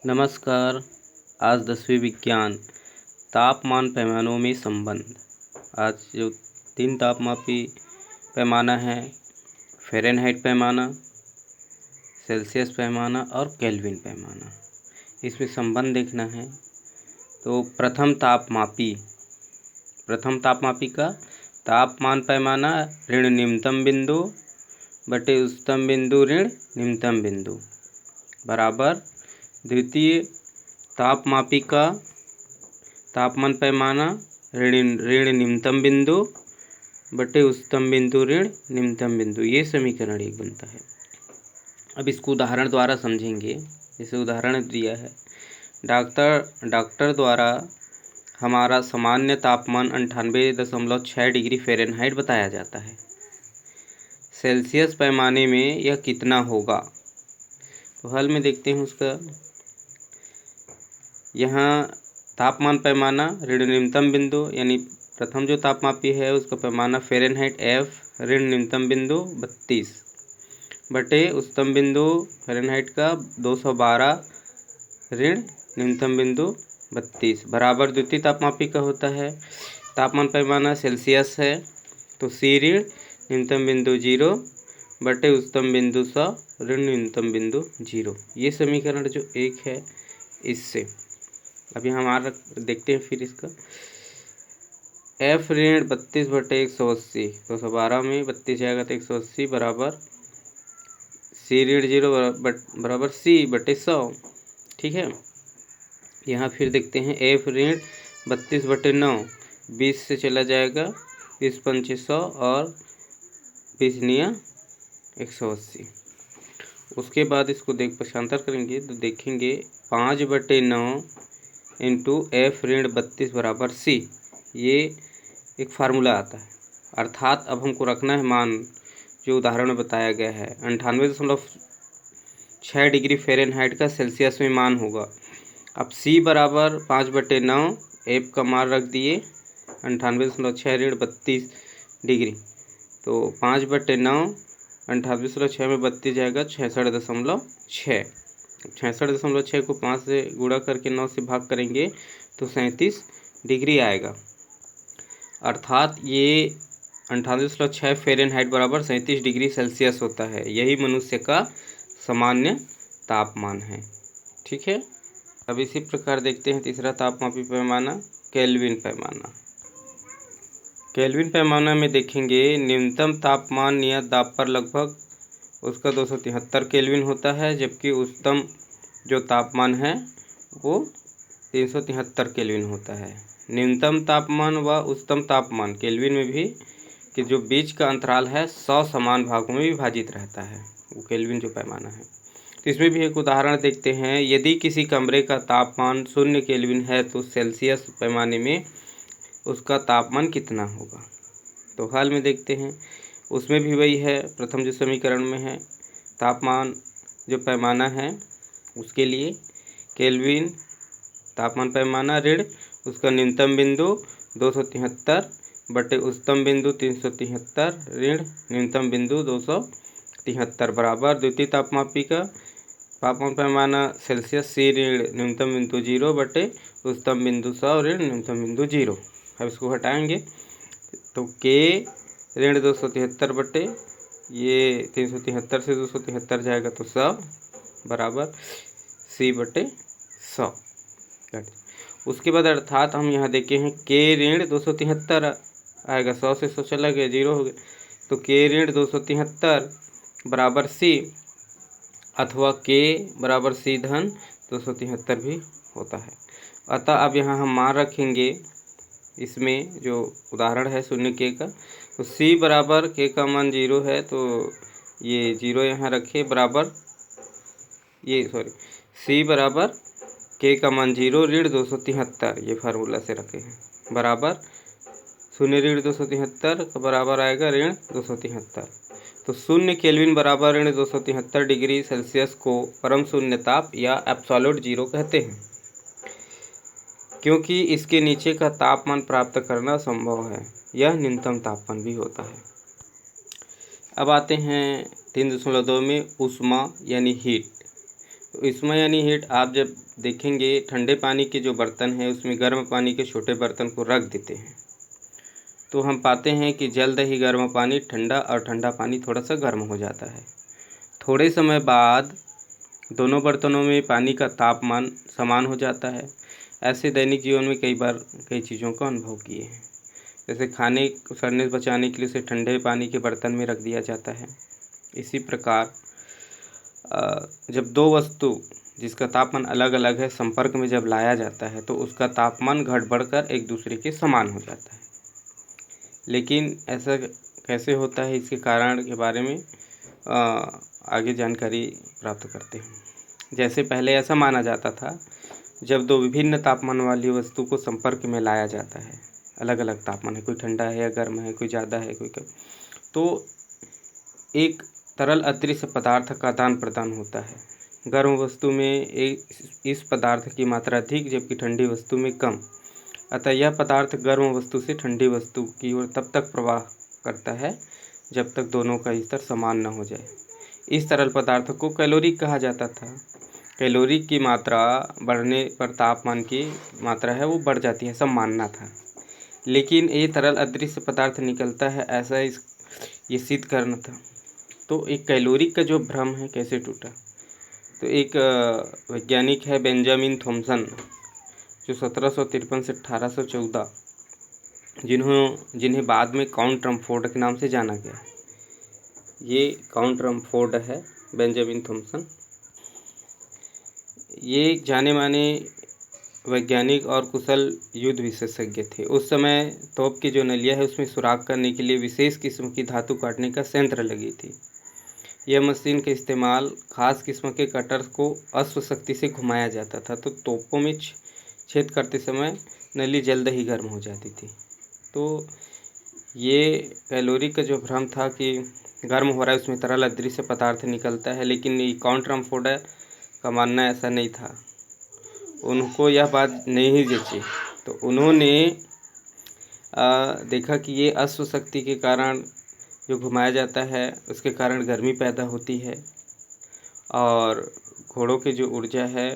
नमस्कार। आज 10वीं विज्ञान तापमान पैमानों में संबंध। आज जो 3 तापमापी पैमाना है, फ़ारेनहाइट पैमाना, सेल्सियस पैमाना और केल्विन पैमाना, इसमें संबंध देखना है। तो प्रथम तापमापी का तापमान पैमाना ऋण निम्नतम बिंदु बटे उच्चतम बिंदु ऋण निम्नतम बिंदु बराबर द्वितीय तापमापी का तापमान पैमाना ऋण निम्नतम बिंदु बटे उच्चतम बिंदु ऋण निम्नतम बिंदु। ये समीकरण 1 बनता है। अब इसको उदाहरण द्वारा समझेंगे। जैसे उदाहरण दिया है, डॉक्टर द्वारा हमारा सामान्य तापमान 98.6 डिग्री फ़ारेनहाइट बताया जाता है। सेल्सियस पैमाने में यह कितना होगा? तो हल में देखते हैं उसका। यहाँ तापमान पैमाना ऋण निम्नतम बिंदु यानी प्रथम जो तापमापी है उसका पैमाना फ़ारेनहाइट F ऋण निम्नतम बिंदु 32 बटे उच्चतम बिंदु फ़ारेनहाइट का 212 ऋण निम्नतम बिंदु 32 बराबर द्वितीय तापमापी का होता है। तापमान पैमाना सेल्सियस है तो C ऋण निम्नतम बिंदु 0 बटे उच्चतम बिंदु 100 ऋण निम्नतम बिंदु 0। ये समीकरण जो 1 है इससे। अभी हमारा देखते हैं फिर इसका। F ऋण 32 बटे 180, 212 में 32 जाएगा तो 180 बराबर C ऋण 0 बराबर C बटे 100। ठीक है। यहाँ फिर देखते हैं F ऋण 32 बटे 9, 20 से चला जाएगा, 20 पंचे 100 और 20 निया 180। उसके बाद इसको पक्षांतर करेंगे तो देखेंगे 5 बटे 9 इंटू F ऋण 32 बराबर C। ये एक फार्मूला आता है। अर्थात अब हमको रखना है मान जो उदाहरण में बताया गया है 98.6 डिग्री फ़ारेनहाइट का सेल्सियस में मान होगा। अब C बराबर 5 बटे 9, F का मान रख दिए 98.6 ऋण 32 डिग्री, तो 5 बटे 9 98.6 में 32 जाएगा 66.6। 66.6 को 5 से गुणा करके 9 से भाग करेंगे तो 37 डिग्री आएगा। अर्थात ये 98.6 फ़ारेनहाइट बराबर 37 डिग्री सेल्सियस होता है। यही मनुष्य का सामान्य तापमान है। ठीक है। अब इसी प्रकार देखते हैं तीसरा तापमापी पैमाना केल्विन पैमाना। केल्विन पैमाना में देखेंगे न्यूनतम तापमान नियत दाब पर लगभग उसका 273 केल्विन होता है, जबकि उच्चतम जो तापमान है वो 373 केल्विन होता है। न्यूनतम तापमान व उच्चतम तापमान केल्विन में भी कि जो बीच का अंतराल है 100 समान भागों में विभाजित रहता है, वो केल्विन जो पैमाना है। तो इसमें भी एक उदाहरण देखते हैं। यदि किसी कमरे का तापमान 0 केल्विन है तो सेल्सियस पैमाने में उसका तापमान कितना होगा? तो हाल में देखते हैं। उसमें भी वही है, प्रथम जो समीकरण में है तापमान जो पैमाना है उसके लिए केल्विन तापमान पैमाना ऋण उसका न्यूनतम बिंदु 273 बटे उच्चतम बिंदु 373 ऋण न्यूनतम बिंदु 273 बराबर द्वितीय तापमापी का तापमान पैमाना सेल्सियस C ऋण न्यूनतम बिंदु 0 बटे उच्चतम बिंदु 100 ऋण न्यूनतम बिंदु 0। अब इसको हटाएंगे तो K ऋण 273 बटे ये 373 से 273 जाएगा तो 100 बराबर C बटे 100। उसके बाद अर्थात हम यहाँ देखे हैं K ऋण 273 आएगा, 100 से 100 चला गया, 0 हो गया, तो K ऋण 273 बराबर C अथवा K बराबर C धन 273 भी होता है। अतः अब यहाँ हम मान रखेंगे इसमें जो उदाहरण है 0 K का, तो C बराबर K का मान 0 है तो ये 0 यहाँ रखे बराबर C बराबर K का मान 0 ऋण 273, ये फार्मूला से रखे हैं बराबर 0 ऋण 273 का बराबर आएगा ऋण 273। तो 0 केल्विन बराबर ऋण 273 डिग्री सेल्सियस को परम शून्य ताप या एब्सोल्यूट जीरो कहते हैं, क्योंकि इसके नीचे का तापमान प्राप्त करना संभव है। यह न्यूनतम तापमान भी होता है। अब आते हैं 3.2 में ऊष्मा यानी हीट। तो इसमें यानी हीट आप जब देखेंगे ठंडे पानी के जो बर्तन है उसमें गर्म पानी के छोटे बर्तन को रख देते हैं तो हम पाते हैं कि जल्द ही गर्म पानी ठंडा और ठंडा पानी थोड़ा सा गर्म हो जाता है। थोड़े समय बाद दोनों बर्तनों में पानी का तापमान समान हो जाता है। ऐसे दैनिक जीवन में कई बार कई चीज़ों का अनुभव किए हैं। जैसे खाने को सड़ने से बचाने के लिए उसे ठंडे पानी के बर्तन में रख दिया जाता है। इसी प्रकार जब दो वस्तु जिसका तापमान अलग अलग है संपर्क में जब लाया जाता है तो उसका तापमान घट बढ़कर एक दूसरे के समान हो जाता है। लेकिन ऐसा कैसे होता है, इसके कारण के बारे में आगे जानकारी प्राप्त करते हैं। जैसे पहले ऐसा माना जाता था, जब दो विभिन्न तापमान वाली वस्तु को संपर्क में लाया जाता है, अलग अलग तापमान है, कोई ठंडा है या गर्म है, कोई ज़्यादा है कोई कम, तो एक तरल अदृश्य पदार्थ का आदान प्रदान होता है। गर्म वस्तु में इस पदार्थ की मात्रा अधिक जबकि ठंडी वस्तु में कम। अतः यह पदार्थ गर्म वस्तु से ठंडी वस्तु की ओर तब तक प्रवाह करता है जब तक दोनों का स्तर समान न हो जाए। इस तरल पदार्थ को कैलोरी कहा जाता था। कैलोरी की मात्रा बढ़ने पर तापमान की मात्रा है वो बढ़ जाती है, सब मानना था। लेकिन ये तरल अदृश्य पदार्थ निकलता है, ऐसा ये सिद्ध करना था। तो एक कैलोरी का जो भ्रम है कैसे टूटा, तो एक वैज्ञानिक है बेंजामिन थॉमसन, जो 1753 से 1814, जिन्हें बाद में काउंट रमफोर्ड के नाम से जाना गया। ये काउंट रमफोर्ड है, बेंजामिन थॉमसन। ये जाने माने वैज्ञानिक और कुशल युद्ध विशेषज्ञ थे। उस समय तोप की जो नलिया है उसमें सुराख करने के लिए विशेष किस्म की धातु काटने का संयंत्र लगी थी। यह मशीन का इस्तेमाल खास किस्म के कटर को अश्व शक्ति से घुमाया जाता था, तो तोपों में छेद करते समय नली जल्द ही गर्म हो जाती थी। तो ये कैलोरी का जो भ्रम था कि गर्म हो रहा है उसमें तरल अदृश्य पदार्थ निकलता है, लेकिन काउंट रमफोर्ड का मानना ऐसा नहीं था। उनको यह बात नहीं जची, तो उन्होंने देखा कि ये अश्व शक्ति के कारण जो घुमाया जाता है उसके कारण गर्मी पैदा होती है और घोड़ों की जो ऊर्जा है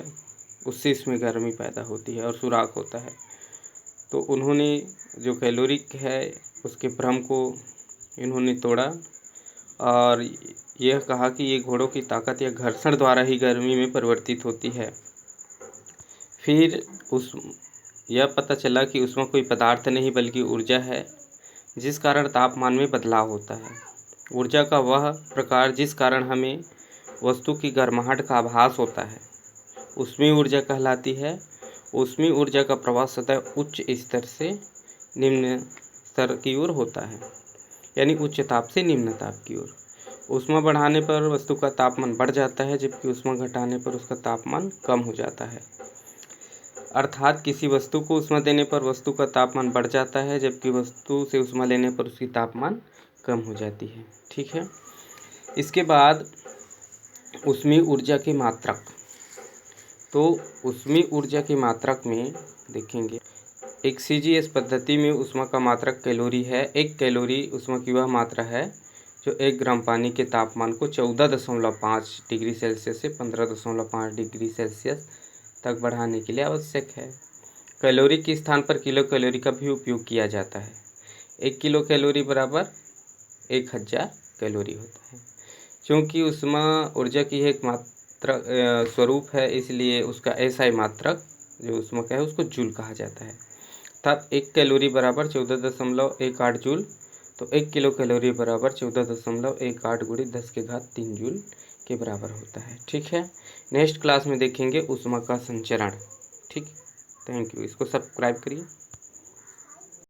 उससे इसमें गर्मी पैदा होती है और सुराख होता है। तो उन्होंने जो कैलोरी है उसके भ्रम को इन्होंने तोड़ा और यह कहा कि ये घोड़ों की ताकत या घर्षण द्वारा ही गर्मी में परिवर्तित होती है। फिर यह पता चला कि उसमें कोई पदार्थ नहीं बल्कि ऊर्जा है, जिस कारण तापमान में बदलाव होता है। ऊर्जा का वह प्रकार जिस कारण हमें वस्तु की गर्माहट का आभास होता है उसमें ऊर्जा कहलाती है। उसमें ऊर्जा का प्रवाह सदैव उच्च स्तर से निम्न स्तर की ओर होता है, यानी उच्च ताप से निम्न ताप की ओर। ऊष्मा बढ़ाने पर वस्तु का तापमान बढ़ जाता है जबकि ऊष्मा घटाने पर उसका तापमान कम हो जाता है। अर्थात किसी वस्तु को ऊष्मा देने पर वस्तु का तापमान बढ़ जाता है जबकि वस्तु से ऊष्मा लेने पर उसकी तापमान कम हो जाती है। ठीक है। इसके बाद ऊष्मीय ऊर्जा के मात्रक। तो ऊष्मीय ऊर्जा के मात्रक में देखेंगे, एक CGS पद्धति में ऊष्मा का मात्रक कैलोरी है। एक कैलोरी ऊष्मा की वह मात्रा है जो 1 ग्राम पानी के तापमान को 14.5 डिग्री सेल्सियस से 15.5 डिग्री सेल्सियस तक बढ़ाने के लिए आवश्यक है। कैलोरी के स्थान पर किलो कैलोरी का भी उपयोग किया जाता है। 1 किलो कैलोरी बराबर 1000 कैलोरी होता है। क्योंकि ऊष्मा ऊर्जा की एक मात्रक स्वरूप है, इसलिए उसका SI मात्रक जो ऊष्मा का है उसको जूल कहा जाता है। अर्थात 1 कैलोरी बराबर 14.18 जूल, तो 1 किलो कैलोरी बराबर 14.18 गुणित 10⁻³ जूल के बराबर होता है। ठीक है। नेक्स्ट क्लास में देखेंगे ऊष्मा का संचरण। ठीक, थैंक यू। इसको सब्सक्राइब करिए।